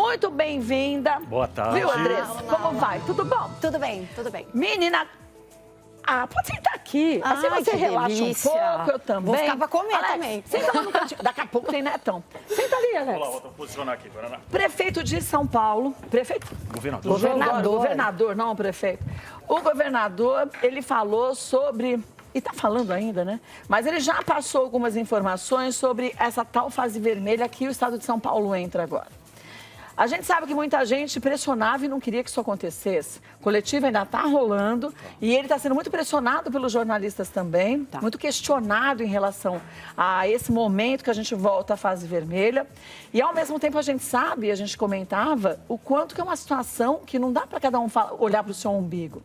muito bem-vinda. Boa tarde. Viu, Andressa? Como vai? Tudo bom? Tudo bem, tudo bem. Menina, pode sentar aqui. Assim Ai, você que relaxa delícia. um pouco, eu também. Vou ficar pra comer Alex, também. Senta lá no cantinho. Daqui a pouco tem Netão. Senta ali, Alex. Vou posicionar aqui, Guaraná. Prefeito de São Paulo. Prefeito? Governador. Governador, não o prefeito. O governador, ele falou sobre... E está falando ainda, né? Mas ele já passou algumas informações sobre essa tal fase vermelha que o estado de São Paulo entra agora. A gente sabe que muita gente pressionava e não queria que isso acontecesse. O coletivo ainda está rolando e ele está sendo muito pressionado pelos jornalistas também, muito questionado em relação a esse momento que a gente volta à fase vermelha. E, ao mesmo tempo, a gente sabe, a gente comentava, o quanto que é uma situação que não dá para cada um olhar para o seu umbigo.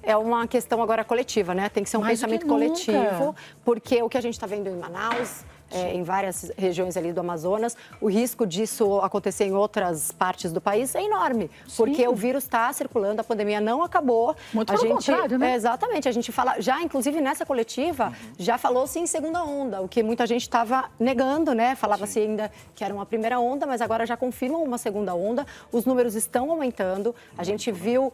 É uma questão agora coletiva, né? Tem que ser um pensamento coletivo, porque o que a gente está vendo em Manaus, em várias regiões ali do Amazonas, o risco disso acontecer em outras partes do país é enorme, porque o vírus está circulando, a pandemia não acabou. Muito pelo contrário, né? Exatamente, a gente fala, já inclusive nessa coletiva, já falou-se em segunda onda, o que muita gente estava negando, né? Falava-se ainda que era uma primeira onda, mas agora já confirmam uma segunda onda, os números estão aumentando, a gente viu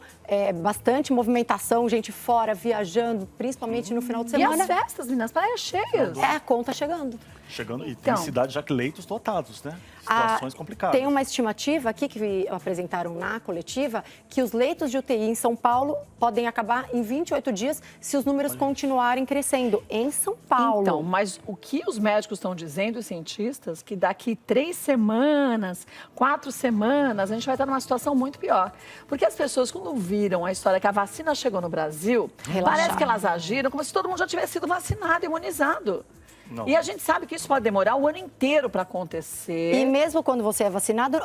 bastante movimentação, gente fora, viajando, principalmente no final de semana. E as festas, meninas, praias cheias. A conta chegando. Chegando, e tem cidades já que leitos lotados, né? Situações complicadas. Tem uma estimativa aqui que apresentaram na coletiva que os leitos de UTI em São Paulo podem acabar em 28 dias se os números continuarem crescendo em São Paulo. Então, mas o que os médicos estão dizendo, os cientistas, que daqui 3 semanas, 4 semanas, a gente vai estar numa situação muito pior. Porque as pessoas, quando viram a história que a vacina chegou no Brasil, parece que elas agiram como se todo mundo já tivesse sido vacinado, imunizado. Não. E a gente sabe que isso pode demorar o ano inteiro para acontecer. E mesmo quando você é vacinado,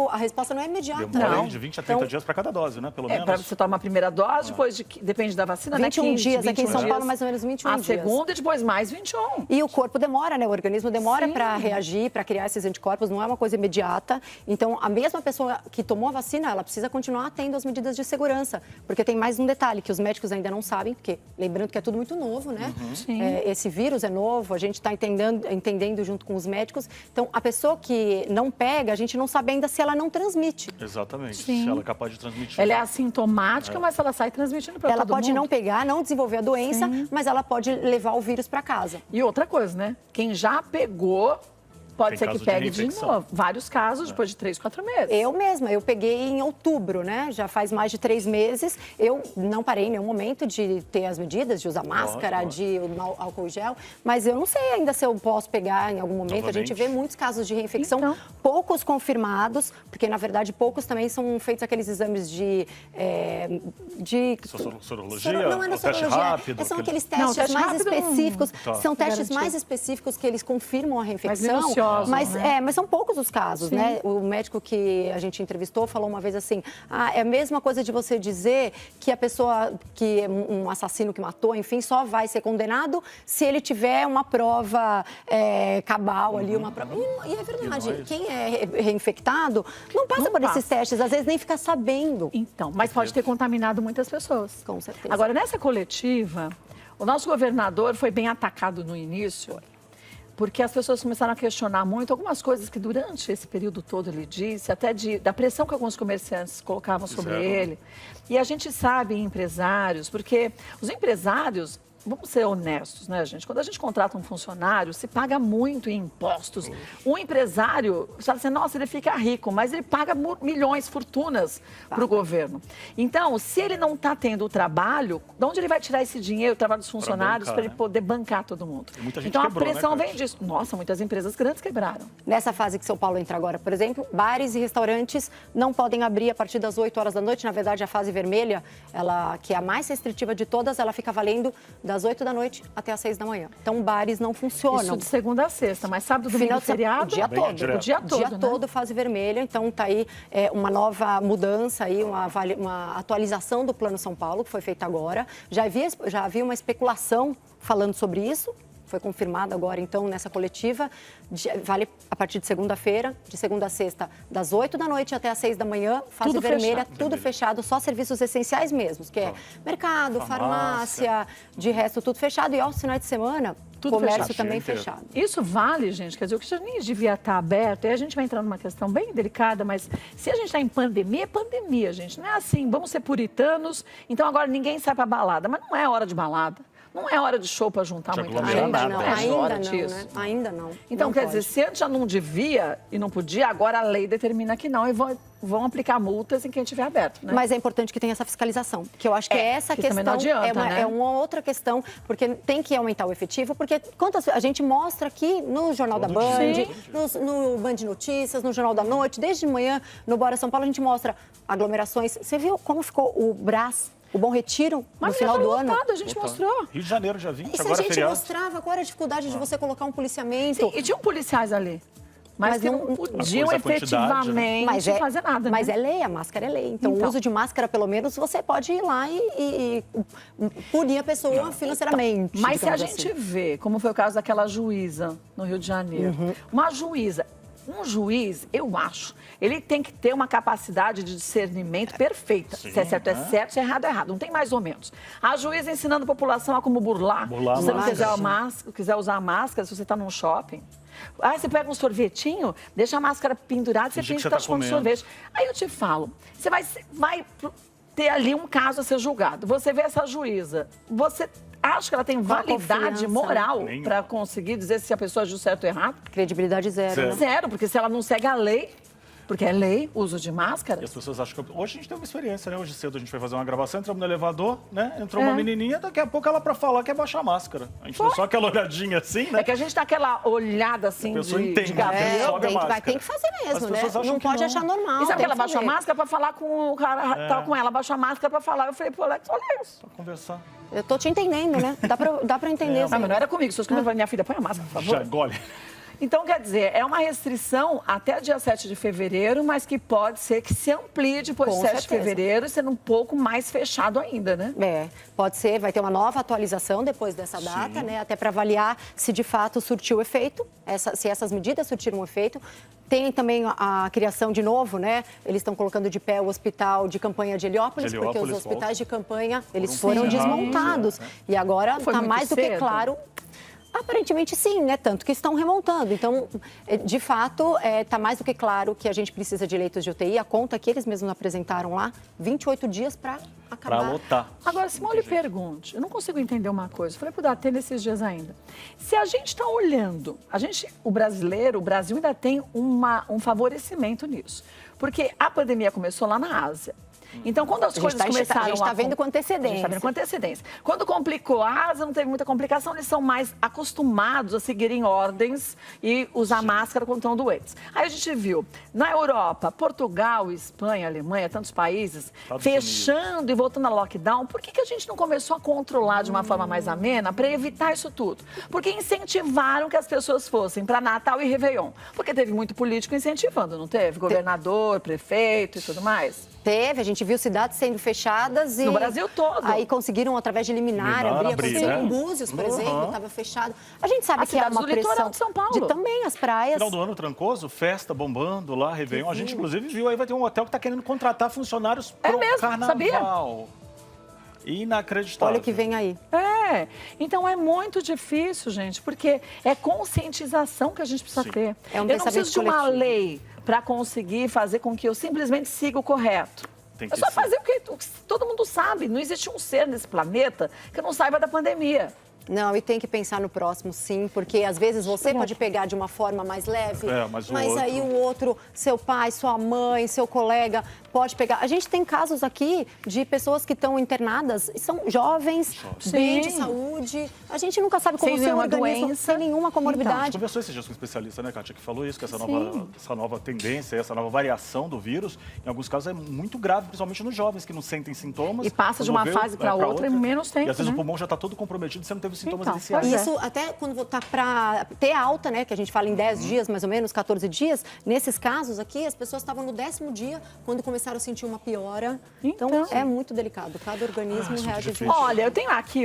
a resposta não é imediata. Demora de 20 a 30 dias para cada dose, né? Pelo menos. Para você tomar a primeira dose, depois depende da vacina, 21 né? 15, dias, aqui em São Paulo, dias. mais ou menos 21 a dias. A segunda e depois mais 21. E o corpo demora, né? O organismo demora para reagir, para criar esses anticorpos, não é uma coisa imediata. Então, a mesma pessoa que tomou a vacina, ela precisa continuar tendo as medidas de segurança. Porque tem mais um detalhe que os médicos ainda não sabem, porque lembrando que é tudo muito novo, né? Esse vírus é novo, a gente está entendendo junto com os médicos. Então, a pessoa que não pega, a gente não sabe ainda se ela não transmite. Exatamente. Sim. Se ela é capaz de transmitir. Ela é assintomática, mas ela sai transmitindo para todo mundo. Ela pode não pegar, não desenvolver a doença, mas ela pode levar o vírus para casa. E outra coisa, né? Quem já pegou... Pode ser que pegue de novo. Vários casos depois de 3, 4 meses. Eu mesma, eu peguei em outubro, né? Já faz mais de 3 meses. Eu não parei em nenhum momento de ter as medidas, de usar máscara, de álcool gel. Mas eu não sei ainda se eu posso pegar em algum momento. Novamente. A gente vê muitos casos de reinfecção, poucos confirmados, porque na verdade poucos também são feitos aqueles exames de sorologia, não é na teste sorologia, rápido. são aqueles testes mais específicos. São testes mais específicos que eles confirmam a reinfecção. Mas são poucos os casos, né? O médico que a gente entrevistou falou uma vez assim, é a mesma coisa de você dizer que a pessoa, que é um assassino que matou, enfim, só vai ser condenado se ele tiver uma prova cabal ali, uma prova... E é verdade, quem é reinfectado não passa por esses testes, às vezes nem fica sabendo. Então, mas pode ter contaminado muitas pessoas. Com certeza. Agora, nessa coletiva, o nosso governador foi bem atacado no início, porque as pessoas começaram a questionar muito algumas coisas que durante esse período todo ele disse, até da pressão que alguns comerciantes colocavam sobre ele. E a gente sabe, empresários, porque os empresários, vamos ser honestos, né, gente? Quando a gente contrata um funcionário, se paga muito em impostos. Um empresário, você fala assim, nossa, ele fica rico, mas ele paga milhões, fortunas para o governo. Então, se ele não está tendo o trabalho, de onde ele vai tirar esse dinheiro, o trabalho dos funcionários, para ele poder bancar todo mundo? Então, a pressão vem disso. Nossa, muitas empresas grandes quebraram. Nessa fase que São Paulo entra agora, por exemplo, bares e restaurantes não podem abrir a partir das 8 horas da noite. Na verdade, a fase vermelha, ela, que é a mais restritiva de todas, ela fica valendo das 8 da noite até as 6 da manhã. Então, bares não funcionam. Isso de segunda a sexta, mas sábado, domingo, feriado? O dia todo. O dia todo, fase vermelha. Então, está aí uma nova mudança, aí, uma atualização do Plano São Paulo, que foi feita agora. Já havia uma especulação falando sobre isso. foi confirmado agora, então, nessa coletiva, vale a partir de segunda-feira, de segunda a sexta, das 8 da noite até as 6 da manhã, fase vermelha, tudo fechado, só serviços essenciais mesmos, que é mercado, farmácia, de resto tudo fechado, e aos finais de semana, tudo comércio fechado. Também fechado. Isso vale, gente, quer dizer, o que já nem devia estar aberto, e a gente vai entrar numa questão bem delicada, mas se a gente está em pandemia, é pandemia, gente, não é assim, vamos ser puritanos, então agora ninguém sai para balada, mas não é hora de balada. Não é hora de show para juntar muita gente. Ainda não, ainda não, né? Ainda não. Então, não quer pode. dizer, se antes já não devia e não podia, agora a lei determina que não e vão aplicar multas em quem estiver aberto, né? Mas é importante que tenha essa fiscalização, que eu acho que essa questão não adianta, né? é uma outra questão, porque tem que aumentar o efetivo, porque a gente mostra aqui no Jornal da Band, no Band Notícias, no Jornal da Noite, desde de manhã, no Bora São Paulo, a gente mostra aglomerações. Você viu como ficou o Brás? O Bom Retiro, no final do ano. A gente mostrou. Rio de Janeiro, dia 20, e se agora a gente feriado. mostrava qual era a dificuldade de você colocar um policiamento? Sim, e tinham policiais ali. Mas que não podiam efetivamente fazer nada. Mas né? é lei, a máscara é lei. Então, o uso de máscara, pelo menos, você pode ir lá e punir a pessoa financeiramente. Mas se a assim. gente vê, como foi o caso daquela juíza no Rio de Janeiro, uma juíza... Um juiz, eu acho, ele tem que ter uma capacidade de discernimento perfeita. Sim, se é certo, é certo, se é errado, é errado. Não tem mais ou menos. A juíza ensinando a população a como burlar. Se você não quiser usar a máscara, se você está num shopping. Ah, você pega um sorvetinho, deixa a máscara pendurada, você finge que está tomando sorvete. Aí eu te falo, você vai ter ali um caso a ser julgado. Você vê essa juíza, você... Acho que ela tem validade moral para conseguir dizer se a pessoa agiu certo ou errado. Credibilidade zero. Né? Zero, porque se ela não segue a lei, porque é lei, uso de máscara. E as pessoas acham que... Hoje a gente tem uma experiência, né? Hoje cedo a gente foi fazer uma gravação, entramos no elevador, né? Entrou uma menininha, daqui a pouco ela para falar quer baixar a máscara. A gente deu só aquela olhadinha assim, né? É que a gente dá aquela olhada assim de Gabriel. Tem que fazer mesmo, né? Não pode achar normal. E sabe que ela baixou a máscara para falar com o cara, tava com ela, baixou a máscara para falar. Eu falei, pô, Alex, olha isso. Pra conversar. Eu tô te entendendo, né? Dá pra entender. Mas não era comigo. Se fosse comigo, minha filha, põe a máscara, por favor. Já engole. Então, quer dizer, é uma restrição até dia 7 de fevereiro, mas que pode ser que se amplie depois de 7 de fevereiro, sendo um pouco mais fechado ainda, né? É, pode ser, vai ter uma nova atualização depois dessa data, né? Até para avaliar se de fato surtiu efeito, se essas medidas surtiram efeito. Tem também a criação de novo, né? Eles estão colocando de pé o hospital de campanha de Heliópolis, porque os hospitais de campanha, eles foram desmontados. E agora está mais do que claro... Aparentemente sim, né? Tanto que estão remontando. Então, de fato, está mais do que claro que a gente precisa de leitos de UTI. A conta que eles mesmos apresentaram lá, 28 dias para acabar. Para lotar. Agora, Simone, lhe pergunte, eu não consigo entender uma coisa. Eu falei para o Datena nesses dias ainda. Se a gente está olhando, o Brasil ainda tem um favorecimento nisso. Porque a pandemia começou lá na Ásia. Então, quando as coisas começaram a... A gente está vendo com antecedência. A gente está vendo com antecedência. Quando complicou a Ásia, não teve muita complicação, eles são mais acostumados a seguirem ordens e usar máscara quando estão doentes. Aí a gente viu, na Europa, Portugal, Espanha, Alemanha, tantos países, fechando e voltando a lockdown. Por que a gente não começou a controlar de uma forma mais amena para evitar isso tudo? Porque incentivaram que as pessoas fossem para Natal e Réveillon. Porque teve muito político incentivando, não teve? Governador, prefeito e tudo mais. Teve, a gente viu cidades sendo fechadas e... No Brasil todo. Aí conseguiram, através de liminar abrir, né? Em Búzios, por exemplo, estava fechado. A gente sabe que é uma pressão de São Paulo. De também as praias. Final do ano trancoso, festa bombando lá, Réveillon. A gente, inclusive, viu aí, vai ter um hotel que está querendo contratar funcionários pro carnaval. Sabia? Inacreditável. Olha o que vem aí. Então é muito difícil, gente, porque é conscientização que a gente precisa ter. É um eu não preciso de uma coletivo. lei para conseguir fazer com que eu simplesmente siga o correto. É só fazer o que todo mundo sabe. Não existe um ser nesse planeta que não saiba da pandemia. Não, e tem que pensar no próximo, sim, porque às vezes você pode pegar de uma forma mais leve, mas aí o outro, seu pai, sua mãe, seu colega, pode pegar. A gente tem casos aqui de pessoas que estão internadas e são jovens, bem de saúde. A gente nunca sabe como o seu organismo, sem nenhuma comorbidade. A gente conversou esses dias com um especialista, né, Kátia, que falou isso, que essa nova tendência, essa nova variação do vírus, em alguns casos é muito grave, principalmente nos jovens que não sentem sintomas. E passa de uma fase para outra em menos tempo, e às vezes o pulmão já está todo comprometido, você não teve sintomas iniciais. Isso até quando está para ter alta, né, que a gente fala em 10 dias, mais ou menos, 14 dias, nesses casos aqui, as pessoas estavam no 10º dia, quando começaram a sentir uma piora. Então é muito delicado, cada organismo reage de uma forma. Olha, eu tenho aqui